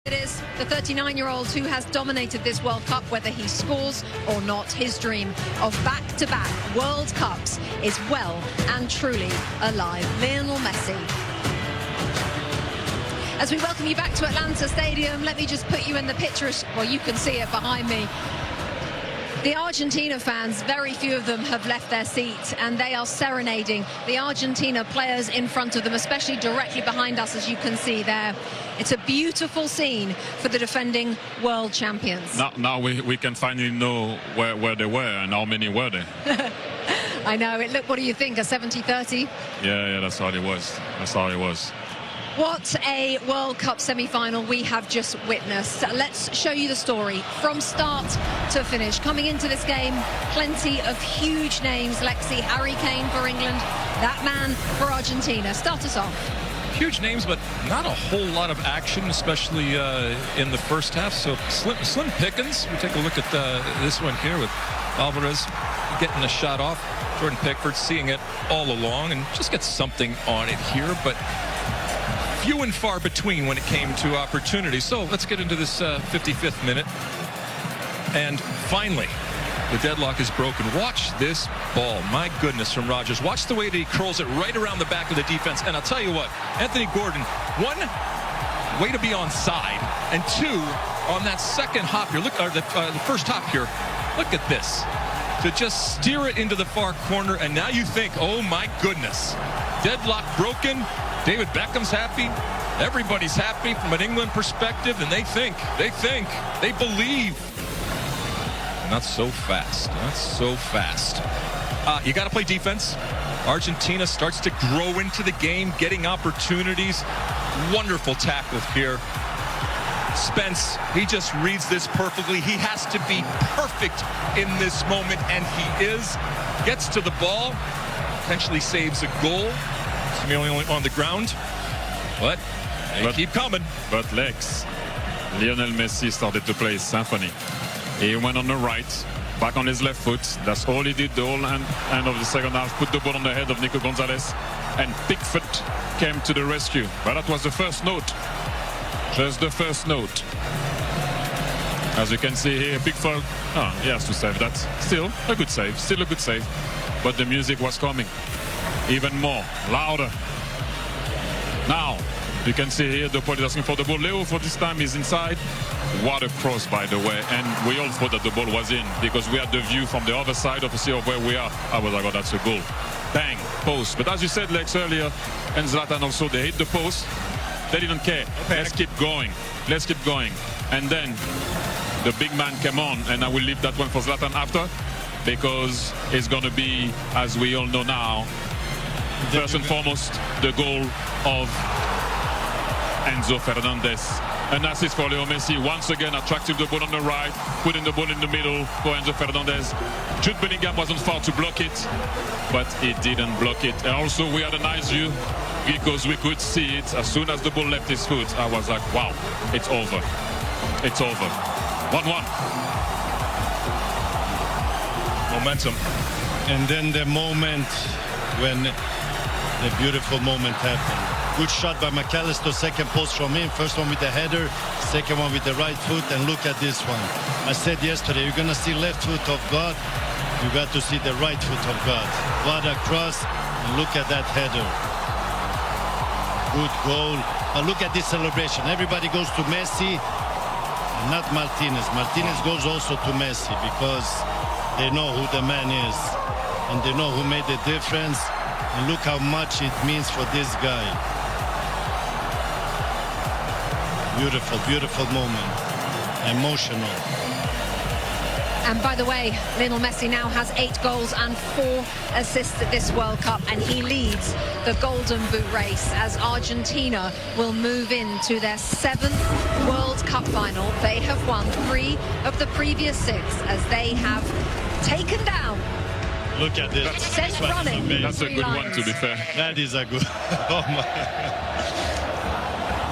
It is the 39-year-old who has dominated this World Cup, whether he scores or not. His dream of back-to-back World Cups is well and truly alive. Lionel Messi. As we welcome you back to Atlanta Stadium, let me just put you in the picture. Well, you can see it behind me. The Argentina fans, very few of them have left their seats, and they are serenading the Argentina players in front of them, especially directly behind us, as you can see there. It's a beautiful scene for the defending world champions. Now we can finally know where they were and how many were there. I know. Look, what do you think, a 70-30? Yeah, that's how it was. That's how it was. What a World Cup semi-final we have just witnessed. Let's show you the story from start to finish. Coming into this game, plenty of huge names. Lexi, Harry Kane for England, that man for Argentina. Start us off. Huge names, but not a whole lot of action, especially in the first half. So slim pickings. We take a look at this one here with Alvarez getting a shot off. Jordan Pickford seeing it all along and just gets something on it here, but few and far between when it came to opportunities. So let's get into this 55th minute. And finally, the deadlock is broken. Watch this ball. My goodness, from Rodgers. Watch the way that he curls it right around the back of the defense. And I'll tell you what, Anthony Gordon, one, way to be on side, and two, on that second hop here, look, or the first hop here, look at this. To just steer it into the far corner, and now you think, oh my goodness, deadlock broken. David Beckham's happy. Everybody's happy from an England perspective, and they believe. Not so fast. Not so fast. You got to play defense. Argentina starts to grow into the game, getting opportunities. Wonderful tackle here. Spence, he just reads this perfectly. He has to be perfect in this moment, and he is. Gets to the ball, potentially saves a goal. Simeone on the ground, but they keep coming. But Lex, Lionel Messi started to play symphony. He went on the right, back on his left foot. That's all he did the whole end of the second half. Put the ball on the head of Nico Gonzalez, and Pickford came to the rescue. But that was the first note. Just the first note. As you can see here, Pickford, he has to save that. Still a good save. Still a good save. But the music was coming. Even more, louder. Now, you can see here the is asking for the ball. Leo, for this time, is inside. What a cross, by the way. And we all thought that the ball was in because we had the view from the other side of where we are. I was like, oh, that's a goal. Bang, post. But as you said, Lex, earlier, and Zlatan also, they hit the post. They didn't care. Let's keep going. Let's keep going. And then the big man came on, and I will leave that one for Zlatan after because it's going to be, as we all know now, first and foremost, the goal of Enzo Fernandez. An assist for Leo Messi. Once again, attracting the ball on the right, putting the ball in the middle for Enzo Fernandez. Jude Bellingham wasn't far to block it, but he didn't block it. And also, we had a nice view because we could see it as soon as the ball left his foot. I was like, wow, it's over. It's over. 1-1. Momentum. And then the moment when the beautiful moment happened. Good shot by McAllister, second post from him. First one with the header, second one with the right foot, and look at this one. I said yesterday, you're going to see left foot of God, you got to see the right foot of God. What a cross, and look at that header. Good goal. But look at this celebration. Everybody goes to Messi, and not Martinez. Martinez goes also to Messi because they know who the man is, and they know who made the difference. And look how much it means for this guy. Beautiful, beautiful moment. Emotional. And by the way, Lionel Messi now has 8 goals and 4 assists at this World Cup, and he leads the Golden Boot race as Argentina will move into their 7th World Cup final. They have won 3 of the previous 6 as they have taken down. Look at this. Sent running. That's a good one, to be fair. That is a good. Oh my.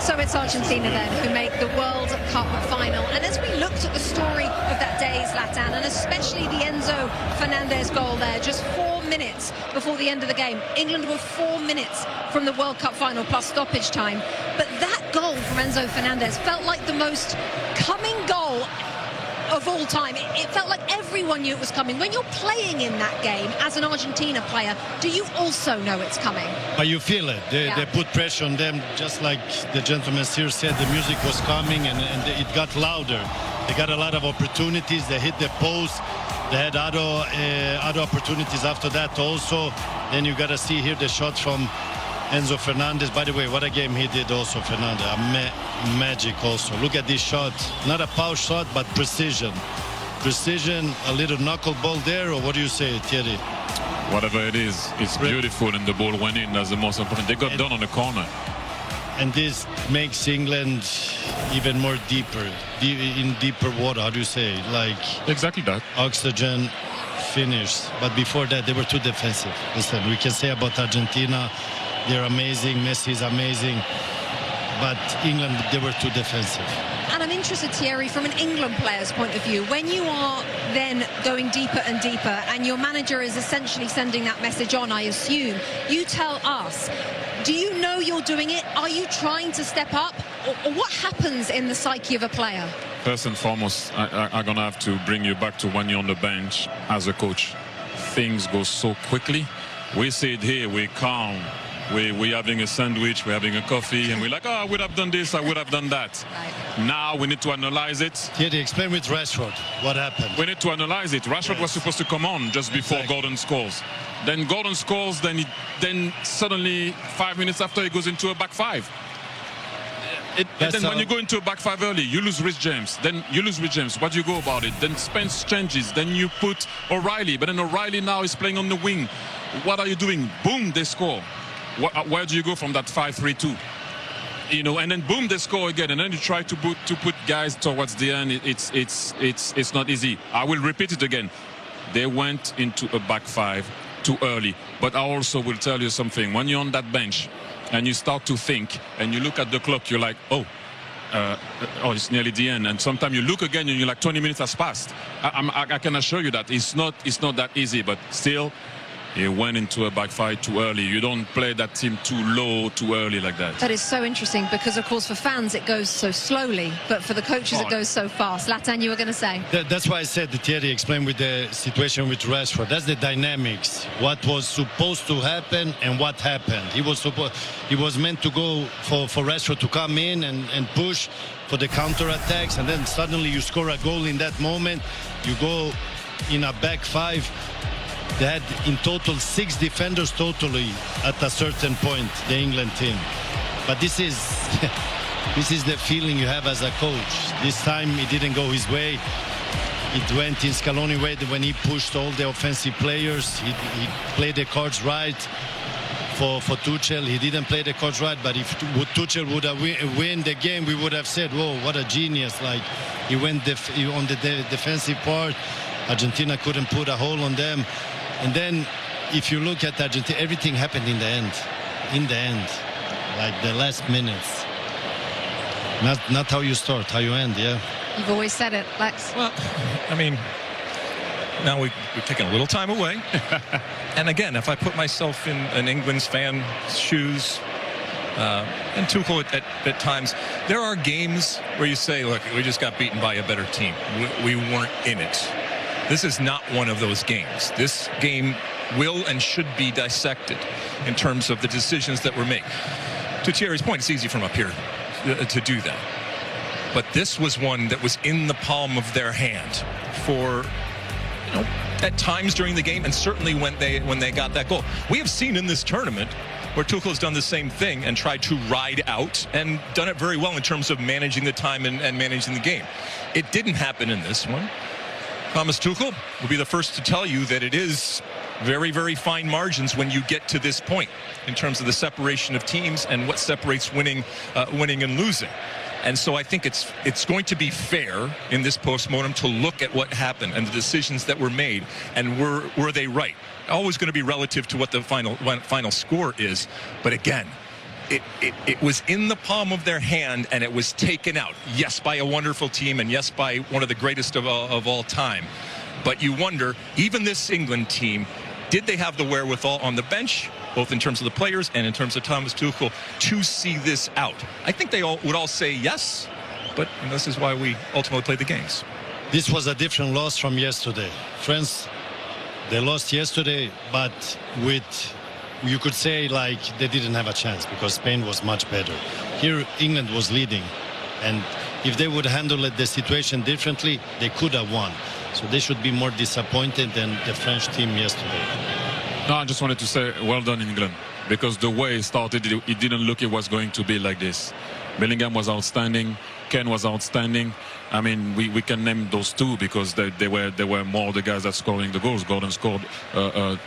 So it's Argentina then who make the World Cup final. And as we looked at the story of that day, Zlatan, and especially the Enzo Fernandez goal there, just 4 minutes before the end of the game. England were 4 minutes from the World Cup final plus stoppage time. But that goal from Enzo Fernandez felt like the most coming goal of all time. It felt like everyone knew it was coming. When you're playing in that game as an Argentina player, do you also know it's coming? But you feel it. They put pressure on them, just like the gentleman here said. The music was coming, and it got louder. They got a lot of opportunities. They hit the post. They had other opportunities after that also. Then you got to see here the shot from Enzo Fernandez. By the way, what a game he did also, Fernandez. Magic also. Look at this shot. Not a power shot, but precision. Precision, a little knuckleball there, or what do you say, Thierry? Whatever it is, it's beautiful, and the ball went in. That's the most important. They got done on the corner. And this makes England even more deeper, in deeper water. How do you say? Like Exactly that. oxygen finish. But before that, they were too defensive. Listen, we can say about Argentina, they're amazing. Messi is amazing. But England, they were too defensive. And I'm interested, Thierry, from an England player's point of view, when you are then going deeper and deeper, and your manager is essentially sending that message on, I assume, you tell us, do you know you're doing it? Are you trying to step up? Or what happens in the psyche of a player? First and foremost, I'm going to have to bring you back to when you're on the bench as a coach. Things go so quickly. We sit here, we're calm. We're having a sandwich, we're having a coffee, and we're like, oh, I would have done this, I would have done that. Right. Now we need to analyze it. Thierry, explain with Rashford what happened. We need to analyze it. Rashford was supposed to come on just before Gordon scores. Then Gordon scores, then suddenly 5 minutes after he goes into a back five. And then when you go into a back five early, you lose Rhys James. Then you lose Rhys James. What do you go about it? Then Spence changes. Then you put O'Reilly. But then O'Reilly now is playing on the wing. What are you doing? Boom, they score. Where do you go from that 5-3-2? You know, and then boom, they score again. And then you try to put guys towards the end. It's not easy. I will repeat it again. They went into a back five too early. But I also will tell you something. When you're on that bench and you start to think and you look at the clock, you're like, oh, it's nearly the end. And sometimes you look again and you're like, 20 minutes has passed. I can assure you that it's not that easy, but still, he went into a back five too early. You don't play that team too low, too early like that. That is so interesting because, of course, for fans it goes so slowly, but for the coaches it goes so fast. Latan, you were going to say? That's why I said that Thierry explained with the situation with Rashford. That's the dynamics. What was supposed to happen and what happened. He was meant to go for Rashford to come in and push for the counter-attacks, and then suddenly you score a goal in that moment. You go in a back five. They had in total 6 defenders totally at a certain point, the England team. But this is the feeling you have as a coach. This time it didn't go his way. It went in Scaloni way when he pushed all the offensive players. He played the cards right for Tuchel. He didn't play the cards right, but if Tuchel would have win the game, we would have said, whoa, what a genius. Like, he went on the defensive part. Argentina couldn't put a hole on them. And then if you look at Argentina, everything happened in the end. In the end, like the last minutes. Not how you start, how you end, yeah. You've always said it, Lex. Well, I mean, now we've taken a little time away. And again, if I put myself in an England's fan shoes, and Tuchel at times, there are games where you say, look, we just got beaten by a better team. We weren't in it. This is not one of those games. This game will and should be dissected in terms of the decisions that were made. To Thierry's point, it's easy from up here to do that. But this was one that was in the palm of their hand for, at times during the game, and certainly when they got that goal. We have seen in this tournament where Tuchel's done the same thing and tried to ride out and done it very well in terms of managing the time and managing the game. It didn't happen in this one. Thomas Tuchel will be the first to tell you that it is very, very fine margins when you get to this point in terms of the separation of teams and what separates winning and losing. And so I think it's going to be fair in this postmortem to look at what happened and the decisions that were made, and were they right? Always going to be relative to what the final score is, but again, it was in the palm of their hand, and it was taken out. Yes, by a wonderful team, and yes, by one of the greatest of all time. But you wonder, even this England team did they have the wherewithal on the bench, both in terms of the players and in terms of Thomas Tuchel, to see this out? I think they would all say yes, but this is why we ultimately played the games. This was a different loss from yesterday. France, they lost yesterday, but you could say like they didn't have a chance because Spain was much better. Here England was leading, and if they would handle the situation differently, they could have won. So they should be more disappointed than the French team yesterday. No, I just wanted to say well done England, because the way it started, it didn't look it was going to be like this. Bellingham was outstanding, Ken was outstanding. I mean, we can name those two because they were more the guys that scoring the goals. Gordon scored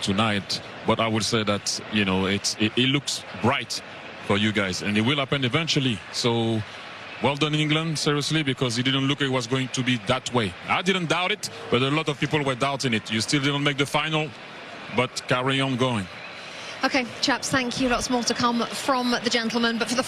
tonight, but I would say that, you know, it looks bright for you guys, and it will happen eventually. So well done England, seriously, because it didn't look it was going to be that way. I didn't doubt it, but a lot of people were doubting it. You still didn't make the final, but carry on going. Okay, chaps, thank you. Lots more to come from the gentlemen, but for the